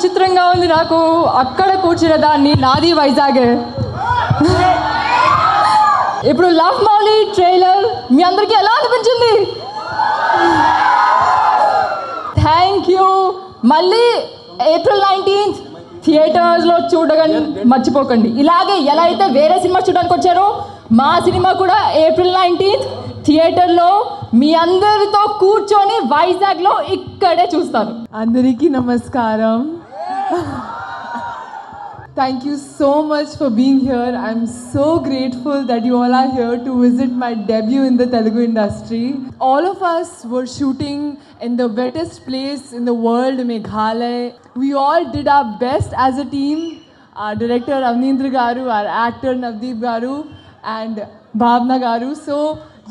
విచిత్రంగా ఉంది నాకు. అక్కడ కూర్చున్న దాన్ని నాది వైజాగ్. ఇప్పుడు లవ్ మౌలి ట్రైలర్ మీ అందరికీ ఎలా అనిపించింది? Thank you. మళ్ళీ April 19th థియేటర్స్లో చూడగానే మర్చిపోకండి. ఇలాగే ఎలా అయితే వేరే సినిమా చూడడానికి వచ్చారో మా సినిమా కూడా April 19th థియేటర్లో మీ అందరితో కూర్చొని వైజాగ్లో ఇక్కడే చూస్తాను. అందరికీ నమస్కారం. Thank you so much for being here. I'm so grateful that you all are here to visit my debut in the Telugu industry. All of us were shooting in the wettest place in the world, Meghalaya. We all did our best as a team. Our director Avneendra Garu, our actor Navdeep Garu and Bhavna Garu. So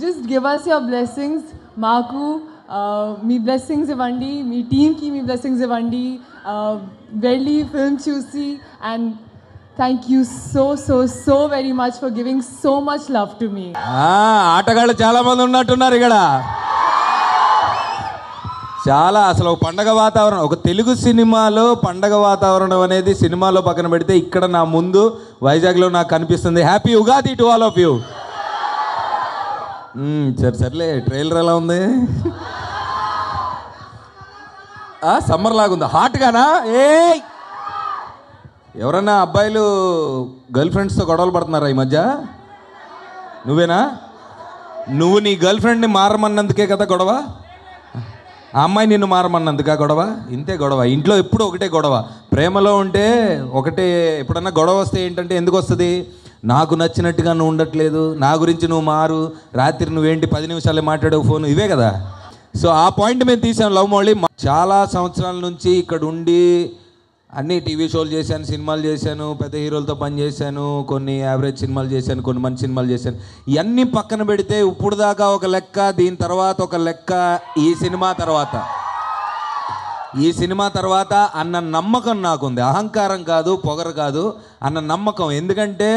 just give us your blessings. Maku, మీ blessings ఇవ్వండి, మీ టీమ్కి మీ blessings ఇవ్వండి, వెళ్ళి film చూసి. And thank you so so so very much for giving so much love to మీ. ఆటగాళ్ళు చాలా మంది ఉన్నట్టున్నారు ఇక్కడ. చాలా అసలు ఒక పండగ వాతావరణం, ఒక తెలుగు సినిమాలో పండగ వాతావరణం అనేది సినిమాలో పక్కన పెడితే ఇక్కడ నా ముందు వైజాగ్లో నాకు కనిపిస్తుంది. Happy Ugadi to all of you. సర్లే, ట్రైలర్ ఎలా ఉంది? సమ్మర్ లాగుందా? హాట్గానా? ఎవరన్నా అబ్బాయిలు గర్ల్ ఫ్రెండ్స్తో గొడవలు పడుతున్నారా ఈ మధ్య? నువ్వేనా? నువ్వు నీ గర్ల్ ఫ్రెండ్ని మారమన్నందుకే కదా గొడవ? ఆ అమ్మాయి నిన్ను మారమన్నందుకా గొడవ? ఇంతే గొడవ. ఇంట్లో ఎప్పుడు ఒకటే గొడవ. ప్రేమలో ఉంటే ఒకటే. ఎప్పుడన్నా గొడవ వస్తే ఏంటంటే ఎందుకు వస్తుంది? నాకు నచ్చినట్టుగా నువ్వు ఉండట్లేదు, నా గురించి నువ్వు మారు, రాత్రి నువ్వేంటి 10 నిమిషాలే మాట్లాడవు ఫోన్, ఇవే కదా. సో ఆ పాయింట్ మేము తీసాం లవ్ మౌళి. చాలా సంవత్సరాల నుంచి ఇక్కడ ఉండి అన్ని టీవీ షోలు చేశాను, సినిమాలు చేశాను, పెద్ద హీరోలతో పనిచేశాను, కొన్ని యావరేజ్ సినిమాలు చేశాను, కొన్ని మంచి సినిమాలు చేశాను. ఇవన్నీ పక్కన పెడితే ఇప్పుడు దాకా ఒక లెక్క, దీని తర్వాత ఒక లెక్క, ఈ సినిమా తర్వాత అన్న నమ్మకం నాకుంది. అహంకారం కాదు, పొగరు కాదు, అన్న నమ్మకం. ఎందుకంటే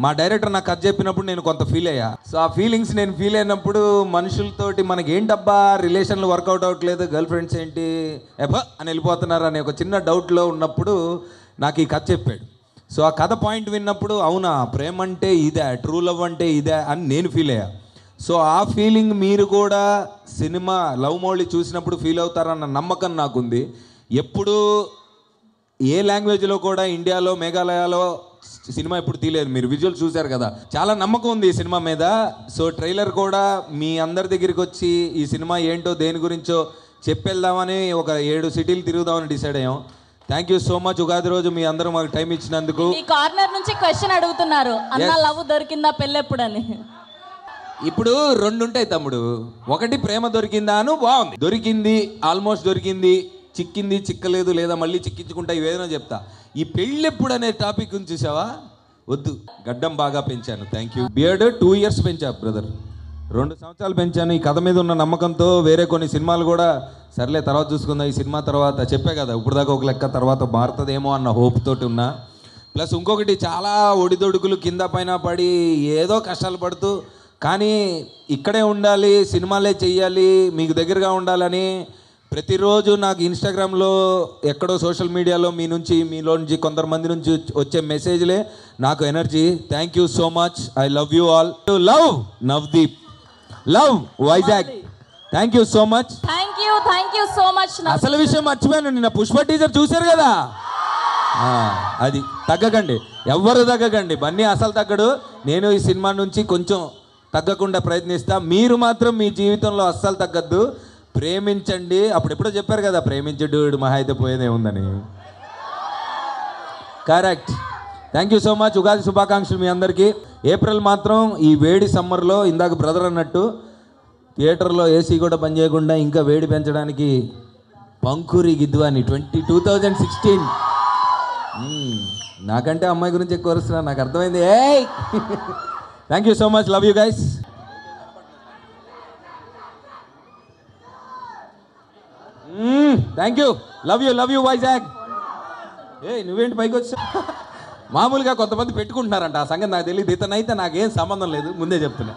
మా డైరెక్టర్ నాకు కథ చెప్పినప్పుడు నేను కొంత ఫీల్ అయ్యా. సో ఆ ఫీలింగ్స్ నేను ఫీల్ అయినప్పుడు మనుషులతోటి మనకి ఏంటబ్బా రిలేషన్లు వర్కౌట్ అవ్వట్లేదు, గర్ల్ ఫ్రెండ్స్ ఏంటి అని వెళ్ళిపోతున్నారు అనే ఒక చిన్న డౌట్లో ఉన్నప్పుడు నాకు ఈ కథ చెప్పాడు. సో ఆ కథ పాయింట్ విన్నప్పుడు అవునా, ప్రేమ అంటే ఇదే, ట్రూ లవ్ అంటే ఇదే అని నేను ఫీల్ అయ్యా. సో ఆ ఫీలింగ్ మీరు కూడా సినిమా లవ్ మౌళి చూసినప్పుడు ఫీల్ అవుతారన్న నమ్మకం నాకుంది. ఎప్పుడు ఏ లాంగ్వేజ్లో కూడా ఇండియాలో మేఘాలయలో సినిమా ఎప్పుడు తీయలేదు. మీరు విజువల్ చూశారు కదా, చాలా నమ్మకం ఉంది ఈ సినిమా మీద. సో ట్రైలర్ కూడా మీ అందరి దగ్గరికి వచ్చి ఈ సినిమా ఏంటో దేని గురించో చెప్పేద్దామని ఒక 7 సిటీలు తిరుగుదామని డిసైడ్ అయ్యాం. Thank you so much. Ugadi రోజు మీ అందరూ మాకు టైం ఇచ్చినందుకు. ఈ కార్నర్ నుంచి క్వశ్చన్ అడుగుతున్నారు, అన్న లవ్ దొరికిందా పెళ్ళెప్పుడని. ఇప్పుడు 2 ఉంటాయి తమ్ముడు. ఒకటి ప్రేమ దొరికిందా అను, బాగుంది, దొరికింది, ఆల్మోస్ట్ దొరికింది, చిక్కింది, చిక్కలేదు, లేదా మళ్ళీ చిక్కించుకుంటా, ఇవేదైనా చెప్తా. ఈ పెళ్ళెప్పుడు అనే టాపిక్ గురించి చూసావా? వద్దు. గడ్డం బాగా పెంచాను, థ్యాంక్ యూ. బియర్డ్ 2 years పెంచా బ్రదర్, 2 సంవత్సరాలు పెంచాను. ఈ కథ మీద ఉన్న నమ్మకంతో వేరే కొన్ని సినిమాలు కూడా సర్లే తర్వాత చూసుకుందాం, ఈ సినిమా తర్వాత చెప్పే కదా ఇప్పుడు దాకా ఒక లెక్క, తర్వాత మారుతుందేమో అన్న హోప్ తోటి ఉన్నా. ప్లస్ ఇంకొకటి, చాలా ఒడిదొడుకులు కింద పైన పడి ఏదో కష్టాలు పడుతూ, కానీ ఇక్కడే ఉండాలి, సినిమాలే చెయ్యాలి, మీకు దగ్గరగా ఉండాలని ప్రతిరోజు నాకు ఇన్స్టాగ్రామ్లో ఎక్కడో సోషల్ మీడియాలో మీలో నుంచి కొంతమంది నుంచి వచ్చే మెసేజ్లే నాకు energy. Thank you so much. I love you all. Love Navdeep, love Vizag. Thank you so much. Thank you so much. అసలు విషయం మర్చిపోయాను, నిన్న పుష్ప టీజర్ చూశారు కదా, అది తగ్గకండి, ఎవ్వరు తగ్గకండి. బన్నీ అసలు తగ్గడు. నేను ఈ సినిమా నుంచి కొంచెం తగ్గకుండా ప్రయత్నిస్తా. మీరు మాత్రం మీ జీవితంలో అస్సలు తగ్గద్దు, ప్రేమించండి. అప్పుడు ఎప్పుడో చెప్పారు కదా, ప్రేమించడు మహా అయితే పోయేదే ఉందని. Correct. Thank you so much. Ugadi శుభాకాంక్షలు మీ అందరికీ. ఏప్రిల్ మాత్రం ఈ వేడి సమ్మర్లో ఇందాక బ్రదర్ అన్నట్టు థియేటర్లో ఏసీ కూడా పనిచేయకుండా ఇంకా వేడి పెంచడానికి పంకురి గిద్వాని 2016. నాకంటే అమ్మాయి గురించి ఎక్కువ వస్తున్నా, నాకు అర్థమైంది. Thank you so much. Love you guys. Thank you. Love you Vizag. నువ్వేంటి పైకి వచ్చా? మామూలుగా కొంతమంది పెట్టుకుంటున్నారంట, ఆ సంగతి నాకు తెలియదు. ఇతనైతే నాకేం సంబంధం లేదు, ముందే చెప్తున్నా.